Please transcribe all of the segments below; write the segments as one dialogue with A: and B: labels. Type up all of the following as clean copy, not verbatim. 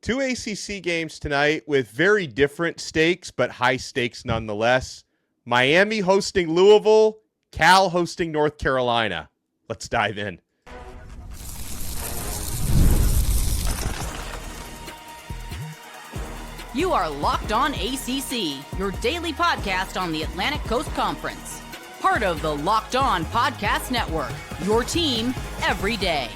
A: Two ACC games tonight with very different stakes, but high stakes nonetheless. Miami hosting Louisville, Cal hosting North Carolina. Let's dive in.
B: You are Locked On ACC, your daily podcast on the Atlantic Coast Conference. Part of the Locked On Podcast Network, your team every day.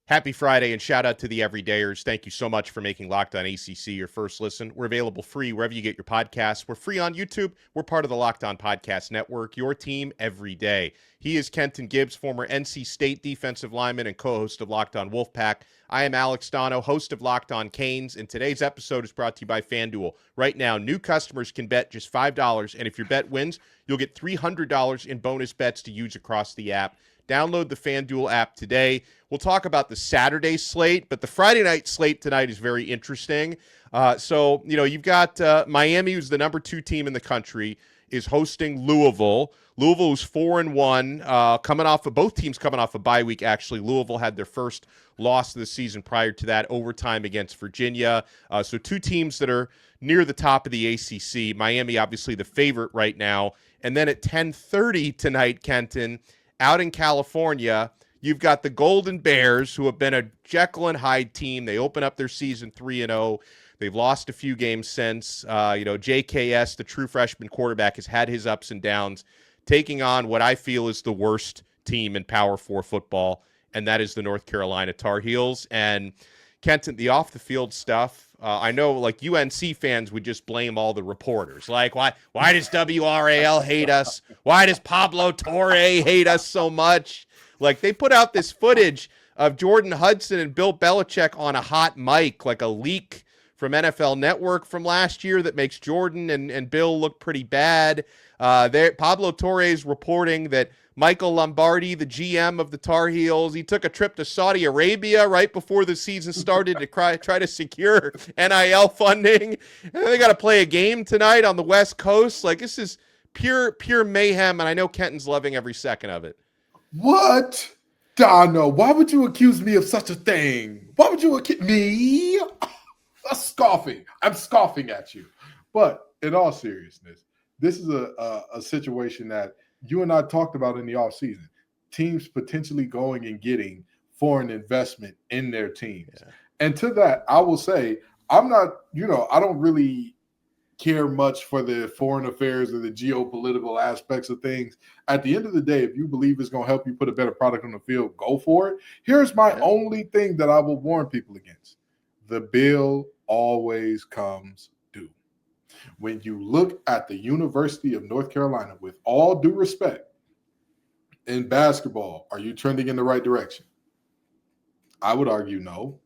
A: Happy Friday and shout out to the everydayers. Thank you so much for making Locked On ACC your first listen. We're available free wherever you get your podcasts. We're free on YouTube. We're part of the Locked On Podcast Network, your team every day. He is Kenton Gibbs, former NC State defensive lineman and co-host of Locked On Wolfpack. I am Alex Donno, host of Locked On Canes, and today's episode is brought to you by FanDuel. Right now, new customers can bet just $5, and if your bet wins, you'll get $300 in bonus bets to use across the app. Download the FanDuel app today. We'll talk about the Saturday slate, but the Friday night slate tonight is very interesting. You've got Miami, who's the number 2 team in the country, is hosting Louisville. Louisville is 4-1, both teams coming off a bye week, actually. Louisville had their first loss of the season prior to that, overtime against Virginia. So two teams that are near the top of the ACC. Miami, obviously, the favorite right now. And then at 10:30 tonight, Kenton, out in California, you've got the Golden Bears, who have been a Jekyll and Hyde team. They open up their season 3-0. They've lost a few games since. JKS, the true freshman quarterback, has had his ups and downs, taking on what I feel is the worst team in Power 4 football, and that is the North Carolina Tar Heels. And Kenton, the off-the-field stuff, I know like UNC fans would just blame all the reporters. Like, why does WRAL hate us? Why does Pablo Torre hate us so much? Like, they put out this footage of Jordan Hudson and Bill Belichick on a hot mic, like a leak from NFL Network from last year that makes Jordan and Bill look pretty bad. Pablo Torre is reporting that Michael Lombardi, the GM of the Tar Heels, he took a trip to Saudi Arabia right before the season started to try to secure NIL funding. And they got to play a game tonight on the West Coast. Like, this is pure mayhem, and I know Kenton's loving every second of it.
C: What? Donno, why would you accuse me of such a thing? Why would you accuse me? I'm scoffing at you. But in all seriousness, this is a situation that you and I talked about in the offseason. Teams potentially going and getting foreign investment in their teams. Yeah. And to that, I will say, I don't really care much for the foreign affairs or the geopolitical aspects of things. At the end of the day, if you believe it's going to help you put a better product on the field, go for it. Here's my only thing that I will warn people against. The bill always comes due. When you look at the University of North Carolina, with all due respect, in basketball, are you trending in the right direction? I would argue no.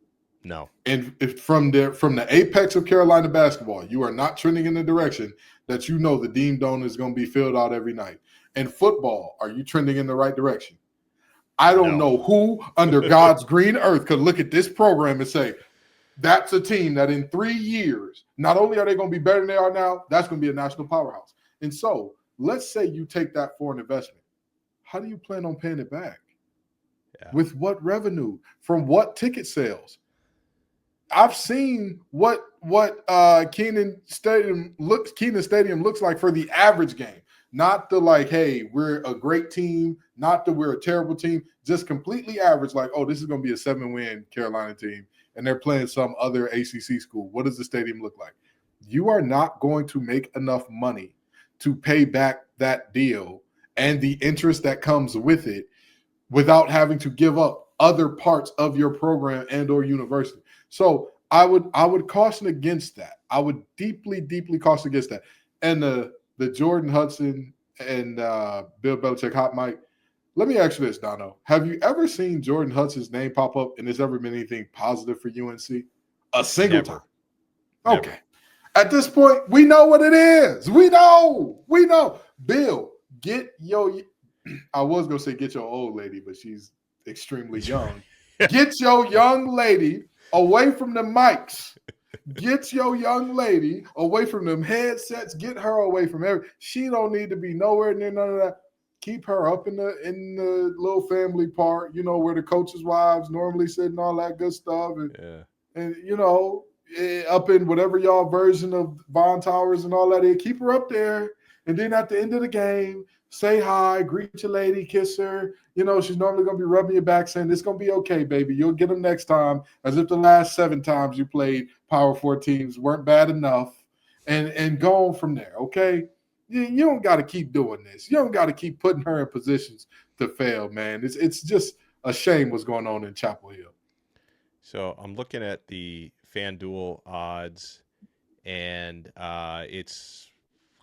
A: No.
C: And if from the apex of Carolina basketball, you are not trending in the direction that you know the Dean Dome is going to be filled out every night. In football, are you trending in the right direction? I don't know who under God's green earth could look at this program and say, that's a team that in 3 years, not only are they going to be better than they are now, that's going to be a national powerhouse. And so let's say you take that foreign investment. How do you plan on paying it back? Yeah. With what revenue? From what ticket sales? I've seen what Kenan Stadium looks like for the average game. Not the like, hey, we're a great team, not that we're a terrible team, just completely average, like, oh, this is going to be a 7-win Carolina team, and they're playing some other ACC school. What does the stadium look like? You are not going to make enough money to pay back that deal and the interest that comes with it without having to give up other parts of your program and or university. So I would caution against that. I would deeply, deeply caution against that. And the Jordan Hudson and Bill Belichick hot mic, let me ask you this, Donno. Have you ever seen Jordan Hudson's name pop up and there's ever been anything positive for UNC? A single time? Okay. Never. At this point, we know what it is. We know. Bill, I was going to say get your old lady, but she's extremely young. Get your young lady away from the mics. Get your young lady away from them headsets. Get her away from everything. She don't need to be nowhere near none of that. Keep her up in the little family part, where the coaches' wives normally sit and all that good stuff. And and up in whatever y'all version of Von Towers and all that is, keep her up there. And then at the end of the game, say hi, greet your lady, kiss her. She's normally going to be rubbing your back saying, it's going to be okay, baby. You'll get them next time, as if the last 7 times you played Power 4 teams weren't bad enough, and go on from there, okay? You don't got to keep doing this. You don't got to keep putting her in positions to fail, man. It's just a shame what's going on in Chapel Hill.
A: So I'm looking at the FanDuel odds, and it's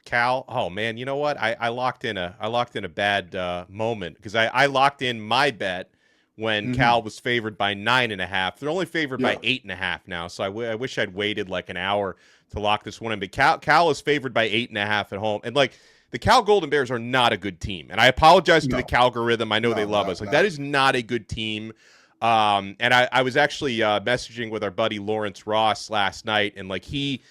A: Cal. Oh man, you know what? I locked in a bad moment, because I locked in my bet when Cal was favored by 9.5. They're only favored by 8.5 now. So I wish I'd waited like an hour to lock this one in. But Cal is favored by 8.5 at home, and like the Cal Golden Bears are not a good team. And I apologize to the Calgorithm. I know they love us. Like that is not a good team. And I was actually messaging with our buddy Lawrence Ross last night, and like he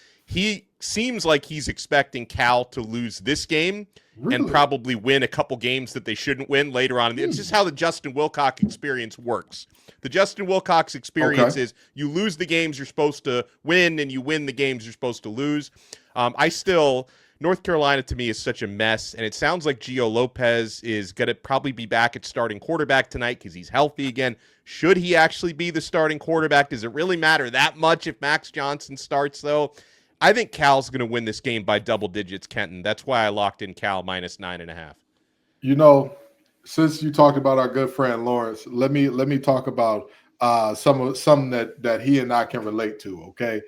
A: seems like he's expecting Cal to lose this game and probably win a couple games that they shouldn't win later on. It's just how the Justin Wilcox experience works. The Justin Wilcox experience is you lose the games you're supposed to win, and you win the games you're supposed to lose. North Carolina to me is such a mess, and it sounds like Gio Lopez is going to probably be back at starting quarterback tonight because he's healthy again. Should he actually be the starting quarterback? Does it really matter that much if Max Johnson starts, though? I think Cal's going to win this game by double digits, Kenton. That's why I locked in Cal minus 9.5.
C: Since you talked about our good friend Lawrence, let me talk about some that he and I can relate to, okay?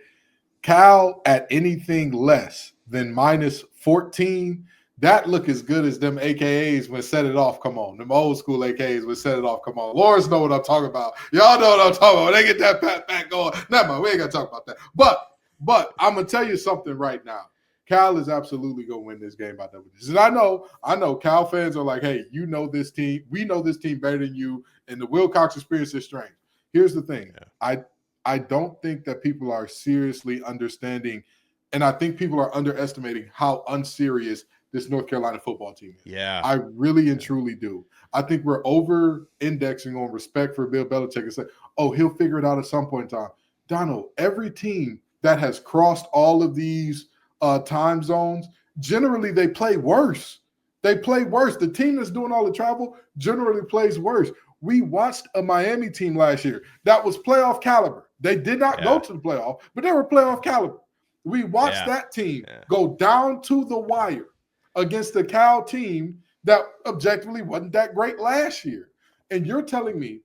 C: Cal at anything less than minus 14, that look as good as them AKAs when set it off. Come on. Them old school AKAs when set it off. Come on. Lawrence know what I'm talking about. Y'all know what I'm talking about. They get that pat back going. Never mind. We ain't going to talk about that. But I'm going to tell you something right now. Cal is absolutely going to win this game by double digits. And I know Cal fans are like, hey, you know this team. We know this team better than you. And the Wilcox experience is strange. Here's the thing. Yeah. I don't think that people are seriously understanding, and I think people are underestimating how unserious this North Carolina football team is.
A: Yeah.
C: I really and truly do. I think we're over-indexing on respect for Bill Belichick and say, oh, he'll figure it out at some point in time. Donno, every team that has crossed all of these time zones, generally they play worse. They play worse. The team that's doing all the travel generally plays worse. We watched a Miami team last year that was playoff caliber. They did not go to the playoff, but they were playoff caliber. We watched that team go down to the wire against the Cal team that objectively wasn't that great last year. And you're telling me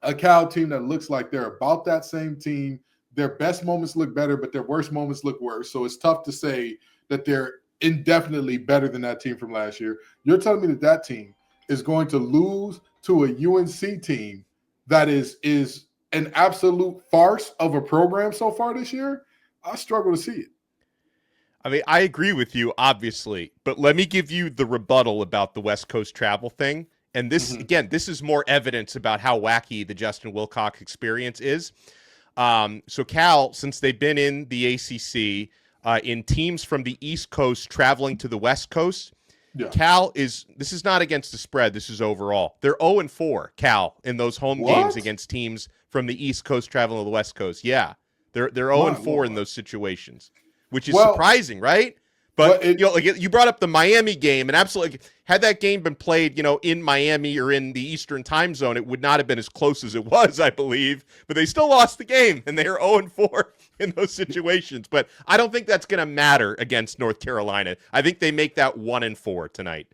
C: a Cal team that looks like they're about that same team, their best moments look better, but their worst moments look worse. So it's tough to say that they're indefinitely better than that team from last year. You're telling me that team is going to lose to a UNC team that is an absolute farce of a program so far this year? I struggle to see it.
A: I mean, I agree with you, obviously, but let me give you the rebuttal about the West Coast travel thing. And this, again, this is more evidence about how wacky the Justin Wilcox experience is. So Cal, since they've been in the ACC, in teams from the East Coast traveling to the West Coast, Cal this is not against the spread, this is overall. They're 0-4, Cal, in those home games against teams from the East Coast traveling to the West Coast. Yeah, they're 0-4 in those situations, which is surprising, right? But you brought up the Miami game, and absolutely, had that game been played, in Miami or in the Eastern time zone, it would not have been as close as it was, I believe. But they still lost the game, and they are 0-4 in those situations. But I don't think that's going to matter against North Carolina. I think they make that 1-4 tonight.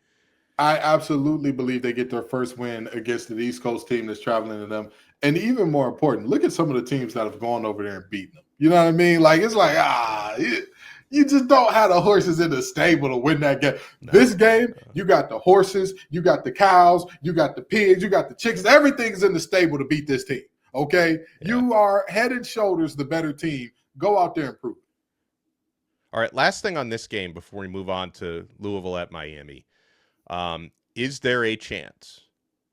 C: I absolutely believe they get their first win against the East Coast team that's traveling to them. And even more important, look at some of the teams that have gone over there and beaten them. You know what I mean? Like, it's like, you just don't have the horses in the stable to win that game. This game, you got the horses, you got the cows, you got the pigs, you got the chickens. Everything's in the stable to beat this team, okay? Yeah. You are head and shoulders the better team. Go out there and prove it.
A: All right, last thing on this game before we move on to Louisville at Miami. Is there a chance,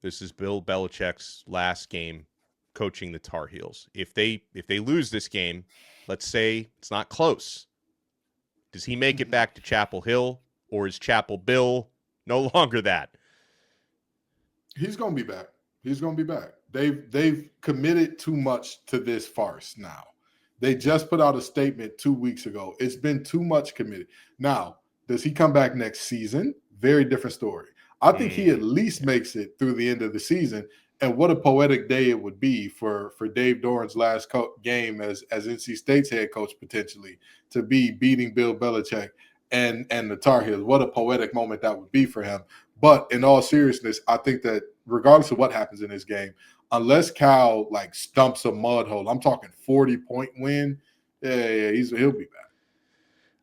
A: this is Bill Belichick's last game coaching the Tar Heels, if they lose this game, let's say it's not close, does he make it back to Chapel Hill, or is Chapel Bill no longer that?
C: He's going to be back. They've committed too much to this farce now. They just put out a statement 2 weeks ago. It's been too much committed. Now, does he come back next season? Very different story. I think he at least makes it through the end of the season. And what a poetic day it would be for Dave Doran's last game as NC State's head coach, potentially, to be beating Bill Belichick and the Tar Heels. What a poetic moment that would be for him. But in all seriousness, I think that regardless of what happens in this game, unless Cal like stumps a mud hole, I'm talking 40-point win, he'll be back.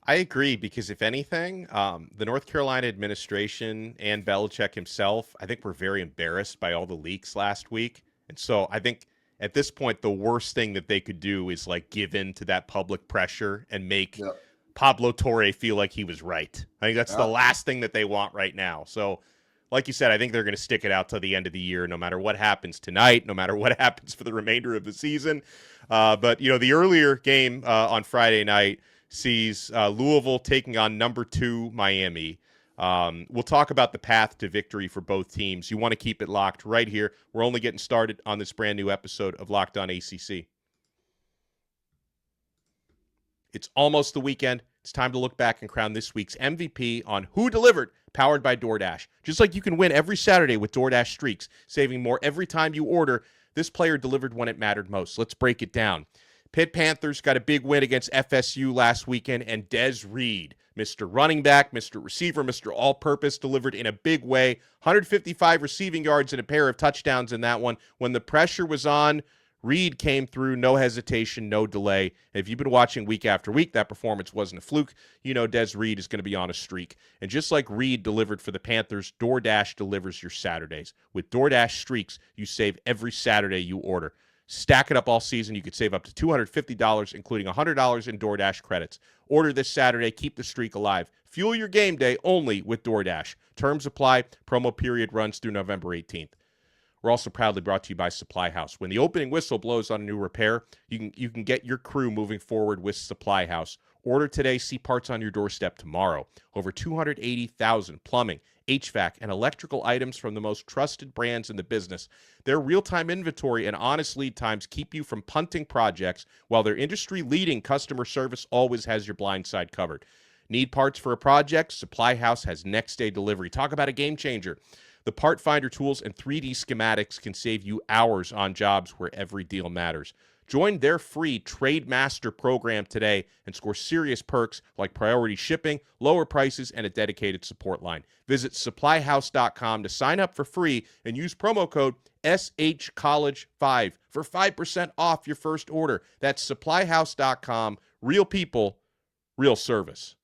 A: I agree, because if anything, the North Carolina administration and Belichick himself, I think, were very embarrassed by all the leaks last week. And so I think at this point, the worst thing that they could do is like give in to that public pressure and make Pablo Torre feel like he was right. I think that's the last thing that they want right now. So like you said, I think they're going to stick it out till the end of the year, no matter what happens tonight, no matter what happens for the remainder of the season. But, the earlier game on Friday night sees Louisville taking on number 2 Miami. We'll talk about the path to victory for both teams. You want to keep it locked right here. We're only getting started on this brand new episode of Locked On ACC. It's almost the weekend. It's time to look back and crown this week's MVP on Who Delivered, powered by DoorDash. Just like you can win every Saturday with DoorDash Streaks, saving more every time you order, this player delivered when it mattered most. Let's break it down. Pitt Panthers got a big win against FSU last weekend, and Des Reed, Mr. Running Back, Mr. Receiver, Mr. All-Purpose, delivered in a big way. 155 receiving yards and a pair of touchdowns in that one. When the pressure was on, Reed came through, no hesitation, no delay. If you've been watching week after week, that performance wasn't a fluke. Des Reed is going to be on a streak. And just like Reed delivered for the Panthers, DoorDash delivers your Saturdays. With DoorDash Streaks, you save every Saturday you order. Stack it up all season. You could save up to $250, including $100 in DoorDash credits. Order this Saturday. Keep the streak alive. Fuel your game day only with DoorDash. Terms apply. Promo period runs through November 18th. We're also proudly brought to you by SupplyHouse. When the opening whistle blows on a new repair, you can get your crew moving forward with SupplyHouse. Order today, see parts on your doorstep tomorrow. Over 280,000 plumbing, HVAC, and electrical items from the most trusted brands in the business. Their real-time inventory and honest lead times keep you from punting projects, while their industry-leading customer service always has your blind side covered. Need parts for a project? SupplyHouse has next-day delivery. Talk about a game changer. The Part Finder tools and 3D schematics can save you hours on jobs where every deal matters. Join their free Trade Master program today and score serious perks like priority shipping, lower prices, and a dedicated support line. Visit supplyhouse.com to sign up for free and use promo code SHCollege5 for 5% off your first order. That's supplyhouse.com. Real people, real service.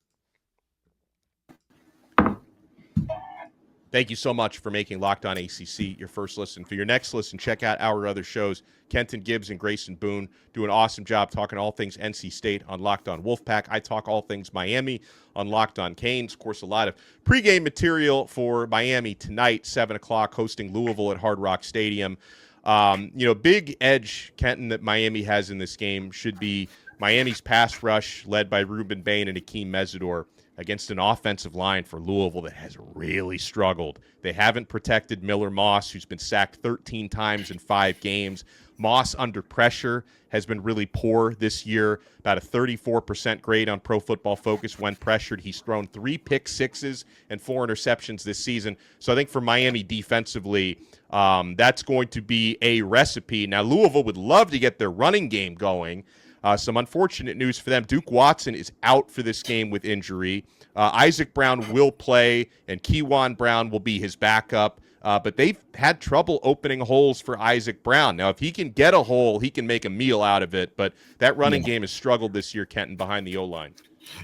A: Thank you so much for making Locked On ACC your first listen. For your next listen, check out our other shows. Kenton Gibbs and Grayson Boone do an awesome job talking all things NC State on Locked On Wolfpack. I talk all things Miami on Locked On Canes. Of course, a lot of pregame material for Miami tonight, 7 o'clock, hosting Louisville at Hard Rock Stadium. Big edge, Kenton, that Miami has in this game should be Miami's pass rush led by Ruben, Bane, and Akeem Mezador against an offensive line for Louisville that has really struggled. They haven't protected Miller Moss, who's been sacked 13 times in 5 games. Moss under pressure has been really poor this year, about a 34% grade on Pro Football Focus when pressured. He's thrown 3 pick sixes and 4 interceptions this season. So I think for Miami defensively, that's going to be a recipe. Now, Louisville would love to get their running game going. Some unfortunate news for them. Duke Watson is out for this game with injury. Isaac Brown will play, and Kewan Brown will be his backup. But they've had trouble opening holes for Isaac Brown. Now, if he can get a hole, he can make a meal out of it. But that running game has struggled this year, Kenton, behind the O-line.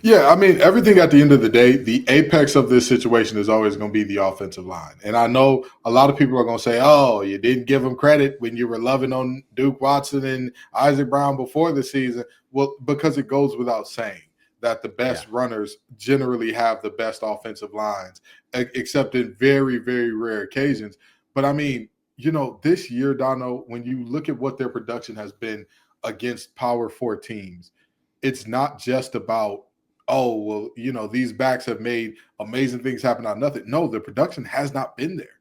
C: Yeah, I mean, everything at the end of the day, the apex of this situation is always going to be the offensive line. And I know a lot of people are going to say, oh, you didn't give them credit when you were loving on Duke Watson and Isaac Brown before the season. Well, because it goes without saying that the best runners generally have the best offensive lines, except in very, very rare occasions. But I mean, this year, Donno, when you look at what their production has been against Power 4 teams, it's not just about, these backs have made amazing things happen out of nothing. No, the production has not been there.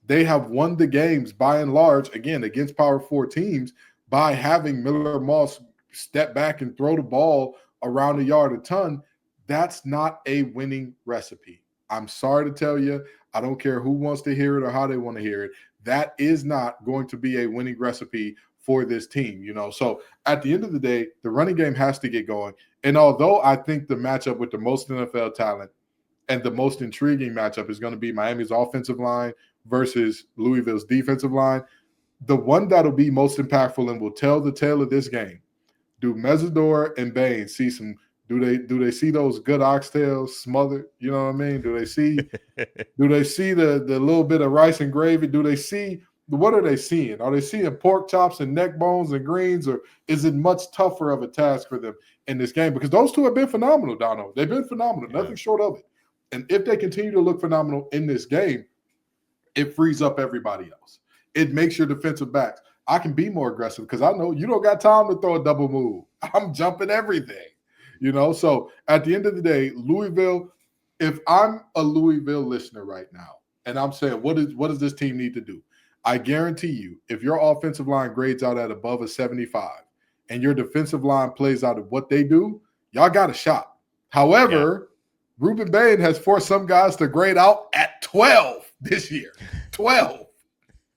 C: They have won the games by and large, again, against Power 4 teams by having Miller Moss step back and throw the ball around a yard a ton. That's not a winning recipe. I'm sorry to tell you. I don't care who wants to hear it or how they want to hear it. That is not going to be a winning recipe for this team, So at the end of the day, the running game has to get going. And although I think the matchup with the most NFL talent and the most intriguing matchup is going to be Miami's offensive line versus Louisville's defensive line, the one that'll be most impactful and will tell the tale of this game, do Mezador and Bane see some – do they see those good oxtails smothered? You know what I mean? Do they see the little bit of rice and gravy? Do they see – what are they seeing? Are they seeing pork chops and neck bones and greens, or is it much tougher of a task for them in this game? Because those two have been phenomenal, Donno. They've been phenomenal, nothing short of it. And if they continue to look phenomenal in this game, it frees up everybody else. It makes your defensive backs. I can be more aggressive because I know you don't got time to throw a double move. I'm jumping everything, So at the end of the day, Louisville, if I'm a Louisville listener right now, and I'm saying, what does this team need to do? I guarantee you, if your offensive line grades out at above a 75 and your defensive line plays out at what they do, y'all got a shot. However, Ruben Bane has forced some guys to grade out at 12 this year. 12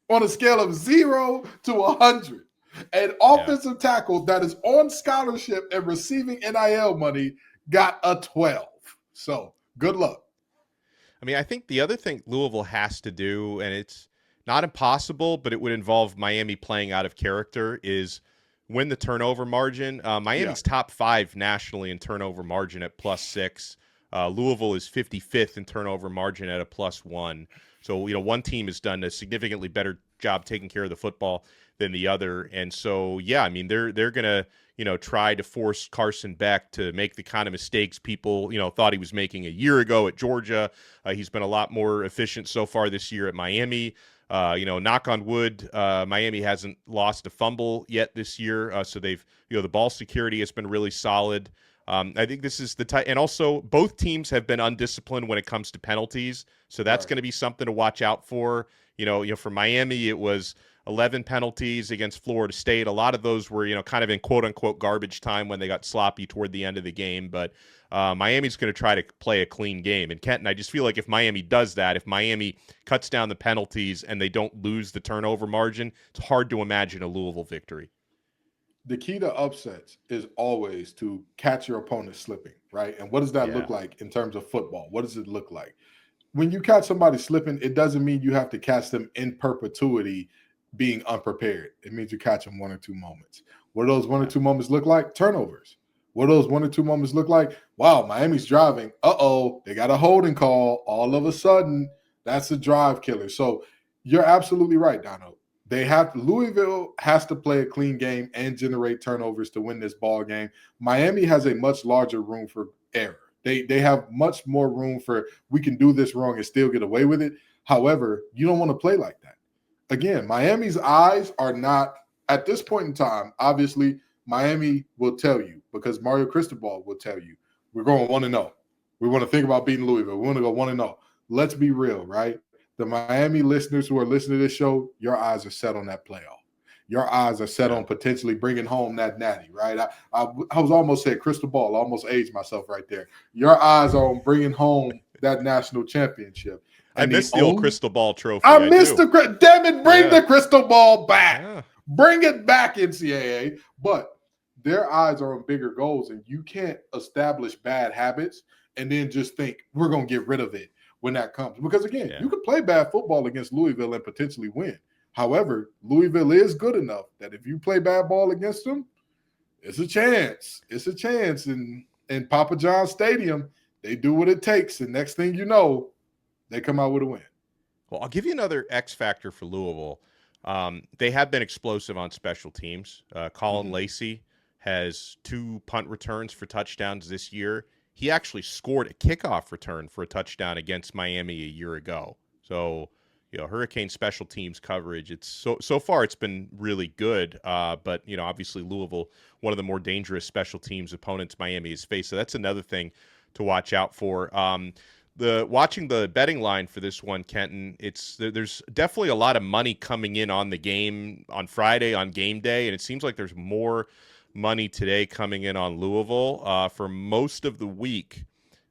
C: on a scale of 0 to 100. An offensive tackle that is on scholarship and receiving NIL money got a 12. So good luck.
A: I mean, I think the other thing Louisville has to do, and it's not impossible, but it would involve Miami playing out of character, is win the turnover margin. Miami's top 5 nationally in turnover margin at +6. Louisville is 55th in turnover margin at a +1. So, one team has done a significantly better job taking care of the football than the other. And so, they're going to, try to force Carson Beck to make the kind of mistakes people, thought he was making a year ago at Georgia. He's been a lot more efficient so far this year at Miami. Knock on wood, Miami hasn't lost a fumble yet this year. So they've, the ball security has been really solid. I think this is the type, and also both teams have been undisciplined when it comes to penalties. So that's going to be something to watch out for. For Miami, it was 11 penalties against Florida State. A lot of those were, kind of in quote unquote garbage time when they got sloppy toward the end of the game. But Miami's going to try to play a clean game. And Kenton, I just feel like if Miami does that, if Miami cuts down the penalties and they don't lose the turnover margin, it's hard to imagine a Louisville victory.
C: The key to upsets is always to catch your opponent slipping, right? And what does that look like in terms of football? What does it look like? When you catch somebody slipping, it doesn't mean you have to catch them in perpetuity being unprepared. It means you catch them 1 or 2 moments. What do those 1 or 2 moments look like? Turnovers. What do those 1 or 2 moments look like? Wow, Miami's driving. They got a holding call. All of a sudden, that's a drive killer. So you're absolutely right, Donno. Louisville has to play a clean game and generate turnovers to win this ball game. Miami has a much larger room for error. They have much more room for, we can do this wrong and still get away with it. However, you don't want to play like that. Again, Miami's eyes are not, at this point in time, obviously, Miami will tell you, because Mario Cristobal will tell you, we're going 1-0. We want to think about beating Louisville. We want to go 1-0. Let's be real, right? The Miami listeners who are listening to this show, your eyes are set on that playoff. Your eyes are set on potentially bringing home that natty, right? I was almost saying crystal ball. I almost aged myself right there. Your eyes are on bringing home that national championship.
A: And I missed the old crystal ball trophy.
C: I missed the – damn it, bring the crystal ball back. Yeah. Bring it back, NCAA. But their eyes are on bigger goals, and you can't establish bad habits and then just think we're going to get rid of it when that comes. Because, again, you can play bad football against Louisville and potentially win. However, Louisville is good enough that if you play bad ball against them, it's a chance. It's a chance. And in Papa John's Stadium, they do what it takes. And next thing you know, they come out with a win.
A: Well, I'll give you another X factor for Louisville. They have been explosive on special teams. Colin Lacey has 2 punt returns for touchdowns this year. He actually scored a kickoff return for a touchdown against Miami a year ago. So, Hurricane special teams coverage, it's so far it's been really good. But, obviously Louisville, one of the more dangerous special teams opponents Miami has faced. So that's another thing to watch out for. Watching the betting line for this one, Kenton, there's definitely a lot of money coming in on the game on Friday on game day, and it seems like there's more money today coming in on Louisville. For most of the week,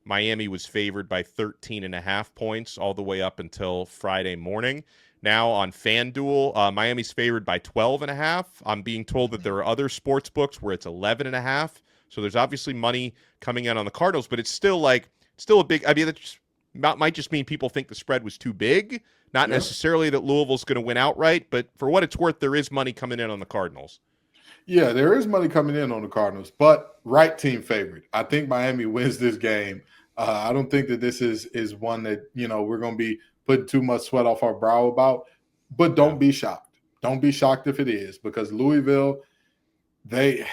A: Miami was favored by 13.5 points all the way up until Friday morning. Now on FanDuel, Miami's favored by 12.5. I'm being told that there are other sports books where it's 11.5. So there's obviously money coming in on the Cardinals, but it's still a big. I mean, that might just mean people think the spread was too big. Not necessarily that Louisville's going to win outright, but for what it's worth, there is money coming in on the Cardinals.
C: Yeah, there is money coming in on the Cardinals, but right team favorite. I think Miami wins this game. I don't think that this is one that, we're going to be putting too much sweat off our brow about, but don't be shocked. Don't be shocked if it is, because Louisville, they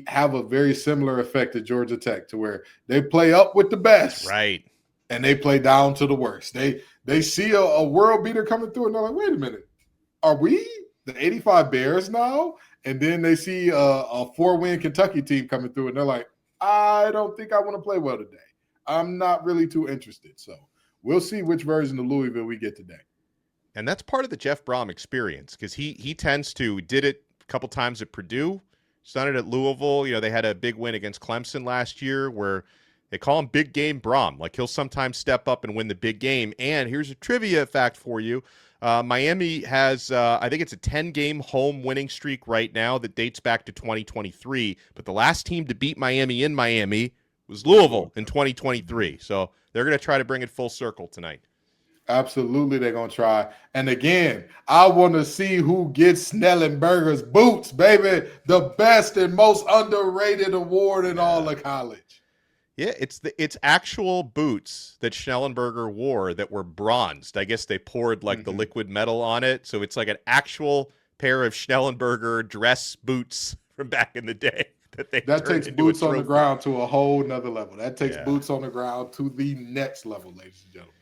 C: have a very similar effect to Georgia Tech, to where they play up with the best.
A: Right.
C: And they play down to the worst. They see a world beater coming through, and they're like, wait a minute, are we the 85 Bears now? And then they see a 4-win Kentucky team coming through, and they're like, I don't think I want to play well today. I'm not really too interested. So we'll see which version of Louisville we get today.
A: And that's part of the Jeff Brom experience, because he tends to did it a couple times at Purdue, he's done it at Louisville. They had a big win against Clemson last year where they call him Big Game Brom. Like, he'll sometimes step up and win the big game. And here's a trivia fact for you. Miami has, I think it's a 10-game home winning streak right now that dates back to 2023. But the last team to beat Miami in Miami was Louisville in 2023. So they're going to try to bring it full circle tonight.
C: Absolutely, they're going to try. And again, I want to see who gets Snellenberger's boots, baby. The best and most underrated award in all of college.
A: Yeah, it's actual boots that Schnellenberger wore that were bronzed. I guess they poured the liquid metal on it. So it's like an actual pair of Schnellenberger dress boots from back in the day. That
C: takes boots on the ground to a whole nother level. That takes boots on the ground to the next level, ladies and gentlemen.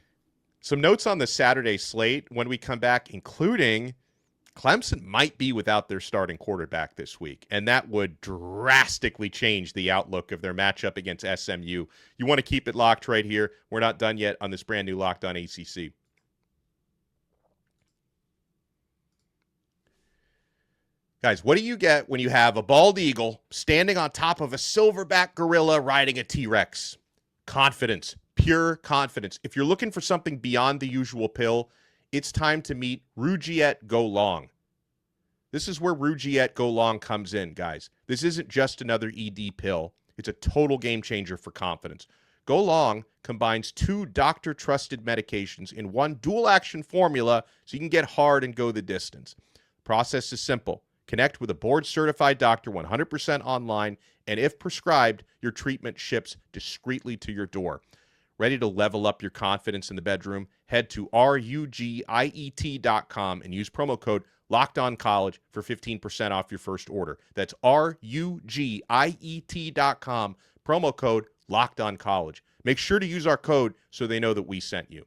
A: Some notes on the Saturday slate when we come back, including Clemson might be without their starting quarterback this week, and that would drastically change the outlook of their matchup against SMU. You want to keep it locked right here. We're not done yet on this brand new Locked On ACC. Guys, what do you get when you have a bald eagle standing on top of a silverback gorilla riding a T-Rex? Confidence, pure confidence. If you're looking for something beyond the usual pill, it's time to meet Rugiet Go Long. This is where Rugiet Go Long comes in, guys. This isn't just another ED pill. It's a total game changer for confidence. Go Long combines 2 doctor-trusted medications in one dual-action formula so you can get hard and go the distance. The process is simple. Connect with a board-certified doctor 100% online, and if prescribed, your treatment ships discreetly to your door. Ready to level up your confidence in the bedroom? Head to rugiet.com and use promo code LOCKEDONCollege for 15% off your first order. That's rugiet.com, promo code LOCKEDONCollege. Make sure to use our code so they know that we sent you.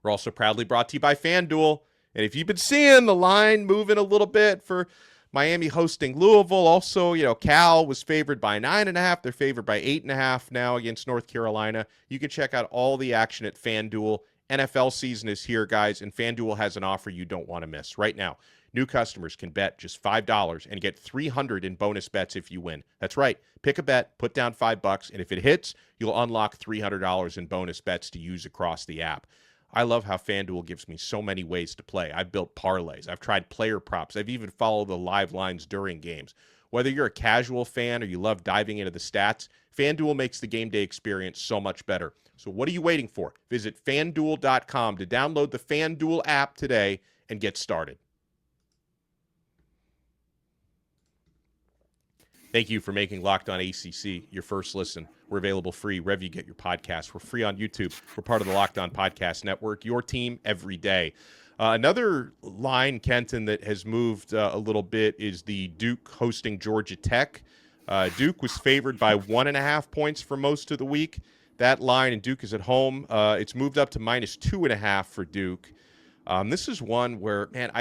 A: We're also proudly brought to you by FanDuel. And if you've been seeing the line moving a little bit for Miami hosting Louisville, also, Cal was favored by 9.5. They're favored by 8.5 now against North Carolina. You can check out all the action at FanDuel. NFL season is here, guys, and FanDuel has an offer you don't want to miss. Right now, new customers can bet just $5 and get $300 in bonus bets if you win. That's right. Pick a bet, put down $5, and if it hits, you'll unlock $300 in bonus bets to use across the app. I love how FanDuel gives me so many ways to play. I've built parlays. I've tried player props. I've even followed the live lines during games. Whether you're a casual fan or you love diving into the stats, FanDuel makes the game day experience so much better. So what are you waiting for? Visit FanDuel.com to download the FanDuel app today and get started. Thank you for making Locked On ACC your first listen. We're available free wherever you get your podcasts. We're free on YouTube. We're part of the Locked On Podcast Network, your team every day. Another line, Kenton, that has moved a little bit is the Duke hosting Georgia Tech. Duke was favored by 1.5 points for most of the week. That line, and Duke is at home, it's moved up to -2.5 for Duke. This is one where, man,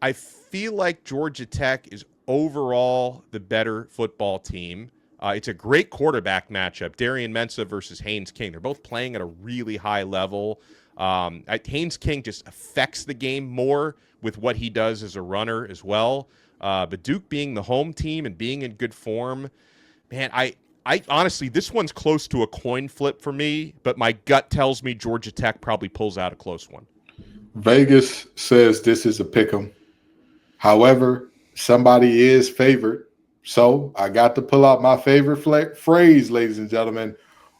A: I feel like Georgia Tech is overall the better football team. It's a great quarterback matchup, Dereon Mensah versus Haynes King. They're both playing at a really high level. Haynes King just affects the game more with what he does as a runner as well. But Duke being the home team and being in good form, man, I honestly, this one's close to a coin flip for me, but my gut tells me Georgia Tech probably pulls out a close one.
C: Vegas says this is a pick 'em. However, somebody is favored. So I got to pull out my favorite phrase, ladies and gentlemen.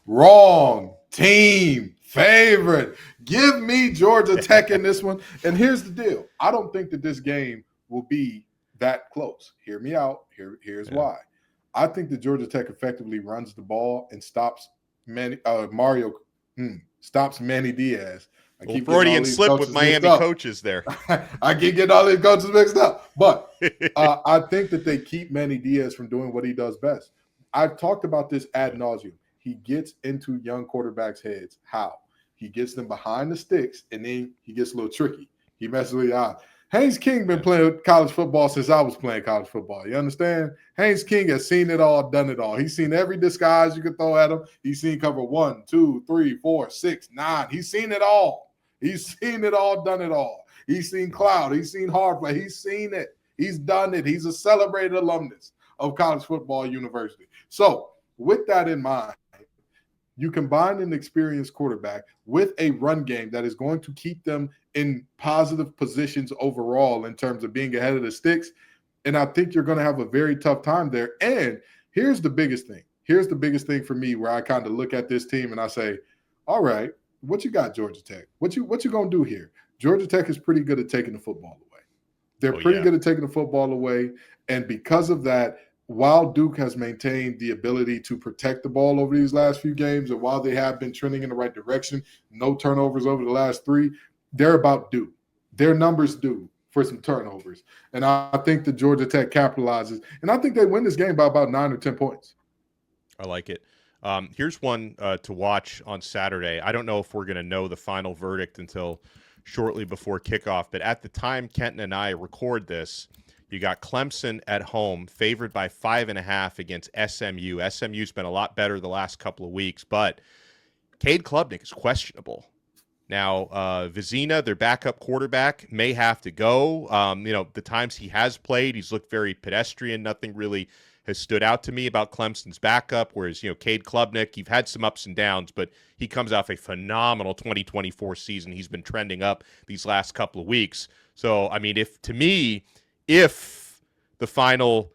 C: Wrong team favorite. Give me Georgia Tech in this one. And here's the deal. I don't think that this game will be that close. Hear me out. Here's why. I think that Georgia Tech effectively runs the ball and stops stops Manny Diaz.
A: Freudian slip with Miami coaches there.
C: I keep getting all these coaches mixed up. But I think that they keep Manny Diaz from doing what he does best. I've talked about this ad nauseum. He gets into young quarterbacks' heads. How? He gets them behind the sticks, and then he gets a little tricky. He messes with the eye. Haynes King been playing college football since I was playing college football. You understand? Haynes King has seen it all, done it all. He's seen every disguise you could throw at him. He's seen cover 1, 2, 3, 4, 6, 9. He's seen it all. He's seen it all, done it all. He's seen cloud. He's seen hard play. He's seen it. He's done it. He's a celebrated alumnus of College Football University. So with that in mind, you combine an experienced quarterback with a run game that is going to keep them in positive positions overall in terms of being ahead of the sticks. And I think you're going to have a very tough time there. And here's the biggest thing. Here's the biggest thing for me where I kind of look at this team and I say, all right, what you got, Georgia Tech? What you going to do here? Georgia Tech is pretty good at taking the football away. They're pretty good at taking the football away. And because of that, while Duke has maintained the ability to protect the ball over these last few games, and while they have been trending in the right direction, no turnovers over the last 3, they're about due. Their numbers due for some turnovers. And I think that Georgia Tech capitalizes. And I think they win this game by about 9 or 10 points.
A: I like it. Here's one to watch on Saturday. I don't know if we're going to know the final verdict until shortly before kickoff, but at the time Kenton and I record this, you got Clemson at home, favored by 5.5 against SMU. SMU's been a lot better the last couple of weeks, but Cade Clubnik is questionable. Now, Vizina, their backup quarterback, may have to go. The times he has played, he's looked very pedestrian. Nothing really has stood out to me about Clemson's backup, whereas, Cade Clubnik, you've had some ups and downs, but he comes off a phenomenal 2024 season. He's been trending up these last couple of weeks. So, I mean, if the final,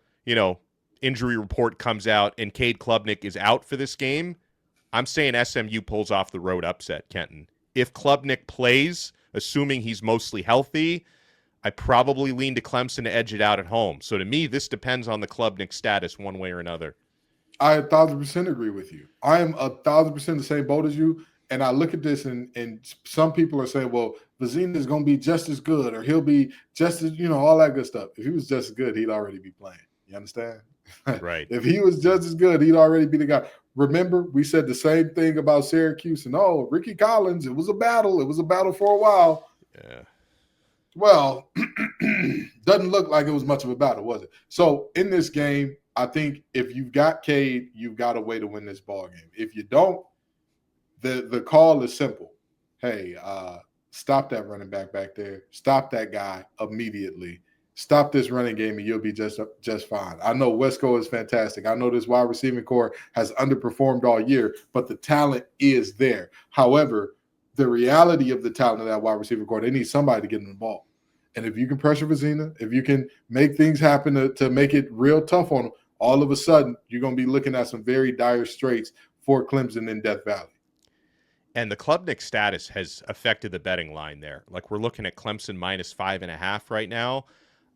A: injury report comes out and Cade Clubnik is out for this game, I'm saying SMU pulls off the road upset, Kenton. If Clubnik plays, assuming he's mostly healthy, I probably lean to Clemson to edge it out at home. So to me, this depends on the Clubnik status one way or another.
C: I 1,000% agree with you. I am 1,000% the same boat as you. And I look at this and some people are saying, well, Vizina is going to be just as good or he'll be just as, all that good stuff. If he was just as good, he'd already be playing. You understand?
A: Right.
C: If he was just as good, he'd already be the guy. Remember, we said the same thing about Syracuse and, Ricky Collins, it was a battle. It was a battle for a while.
A: Yeah.
C: Well, doesn't look like it was much of a battle, was it? So in this game, I think if you've got Cade, you've got a way to win this ball game. If you don't, the call is simple. Hey, stop that running back there. Stop that guy immediately. Stop this running game and you'll be just fine. I know Wesco is fantastic. I know this wide receiving core has underperformed all year, but the talent is there. However, the reality of the talent of that wide receiver core, they need somebody to get them the ball. And if you can pressure Vizina, if you can make things happen to make it real tough on them, all of a sudden you're going to be looking at some very dire straits for Clemson in Death Valley.
A: And the Clubnik status has affected the betting line there. Like we're looking at Clemson minus 5.5 right now.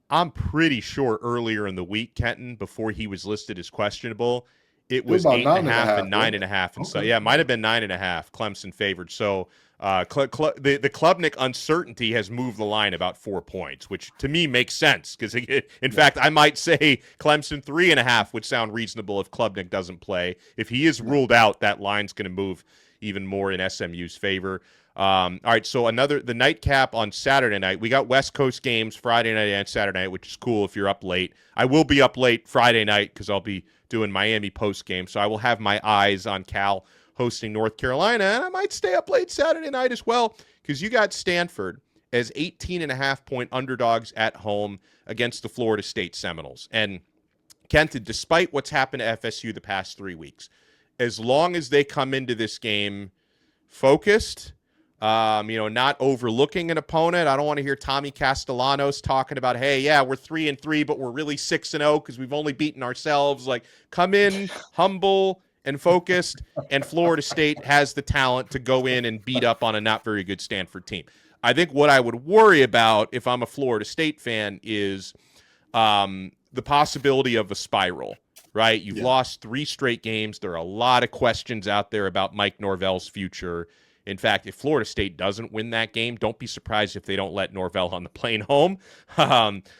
A: I'm pretty sure earlier in the week, Kenton, before he was listed as questionable, it was 8.5 and 9.5. And so, it might have been 9.5, Clemson favored. So the Clubnik uncertainty has moved the line about 4 points, which to me makes sense. Because, in fact, I might say Clemson 3.5 would sound reasonable if Clubnik doesn't play. If he is ruled out, that line's going to move even more in SMU's favor. All right, so the nightcap on Saturday night. We got West Coast games Friday night and Saturday night, which is cool if you're up late. I will be up late Friday night because I'll be doing Miami post game, so I will have my eyes on Cal hosting North Carolina, and I might stay up late Saturday night as well because you got Stanford as 18.5-point underdogs at home against the Florida State Seminoles. And Kenton, despite what's happened to FSU the past 3 weeks, as long as they come into this game focused, not overlooking an opponent. I don't want to hear Tommy Castellanos talking about, hey, yeah, we're 3-3, but we're really 6-0 because we've only beaten ourselves. Like, come in humble and focused, and Florida State has the talent to go in and beat up on a not very good Stanford team. I think what I would worry about if I'm a Florida State fan is the possibility of a spiral. Right? You've lost 3 straight games. There are a lot of questions out there about Mike Norvell's future. In fact, if Florida State doesn't win that game, don't be surprised if they don't let Norvell on the plane home.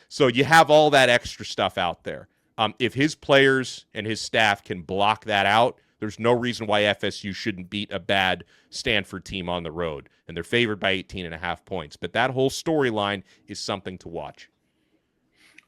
A: So you have all that extra stuff out there. If his players and his staff can block that out, there's no reason why FSU shouldn't beat a bad Stanford team on the road. And they're favored by 18.5 points. But that whole storyline is something to watch.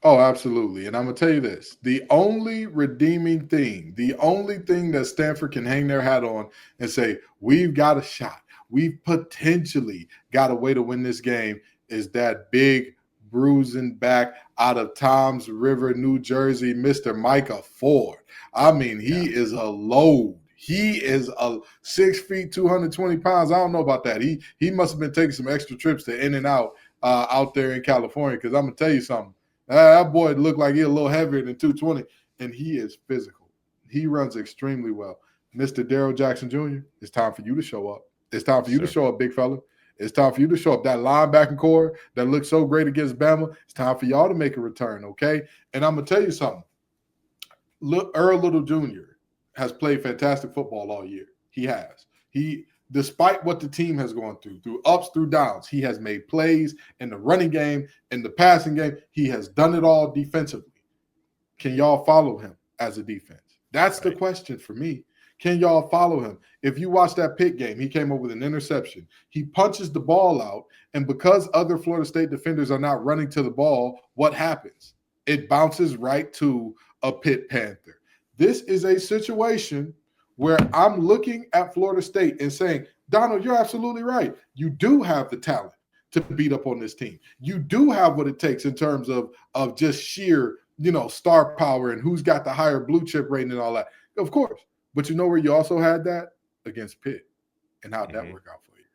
C: Oh, absolutely. And I'm going to tell you this. The only redeeming thing, the only thing that Stanford can hang their hat on and say, we've got a shot, we've potentially got a way to win this game, is that big bruising back out of Toms River, New Jersey, Mr. Micah Ford. I mean, he is a load. He is a 6 feet, 220 pounds. I don't know about that. He must have been taking some extra trips to in and out there in California, because I'm going to tell you something. That boy looked like he's a little heavier than 220, and he is physical. He runs extremely well. Mr. Daryl Jackson Jr., it's time for you to show up. It's time for you to show up, big fella. It's time for you to show up. That linebacking core that looked so great against Bama, it's time for y'all to make a return, okay? And I'm going to tell you something. Earl Little Jr. has played fantastic football all year. He has. Despite what the team has gone through ups, through downs, he has made plays in the running game, in the passing game. He has done it all defensively. Can y'all follow him as a defense? That's the question for me. Can y'all follow him? If you watch that Pitt game, he came up with an interception. He punches the ball out, and because other Florida State defenders are not running to the ball, what happens? It bounces right to a Pitt Panther. This is a situation where I'm looking at Florida State and saying, Donald, you're absolutely right. You do have the talent to beat up on this team. You do have what it takes in terms of just sheer, star power and who's got the higher blue chip rating and all that. Of course. But you know where you also had that? Against Pitt. And how'd that work out for you?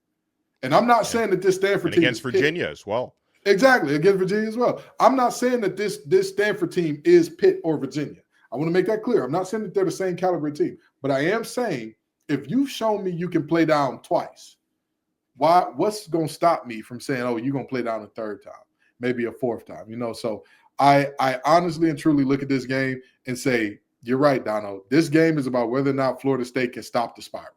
C: And I'm not saying that this Stanford team
A: against Virginia as well.
C: Exactly, against Virginia as well. I'm not saying that this Stanford team is Pitt or Virginia. I want to make that clear. I'm not saying that they're the same caliber team, but I am saying if you've shown me you can play down twice, what's going to stop me from saying, oh, you're going to play down a third time, maybe a fourth time, So I honestly and truly look at this game and say, you're right, Donald. This game is about whether or not Florida State can stop the spiral.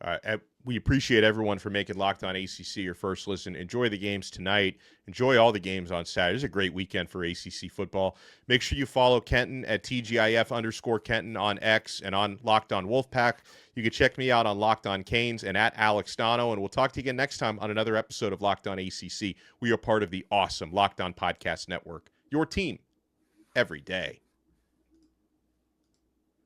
A: All right. We appreciate everyone for making Locked On ACC your first listen. Enjoy the games tonight. Enjoy all the games on Saturday. It's a great weekend for ACC football. Make sure you follow Kenton at TGIF_Kenton on X and on Locked On Wolfpack. You can check me out on Locked On Canes and at Alex Donno. And we'll talk to you again next time on another episode of Locked On ACC. We are part of the awesome Locked On Podcast Network. Your team every day.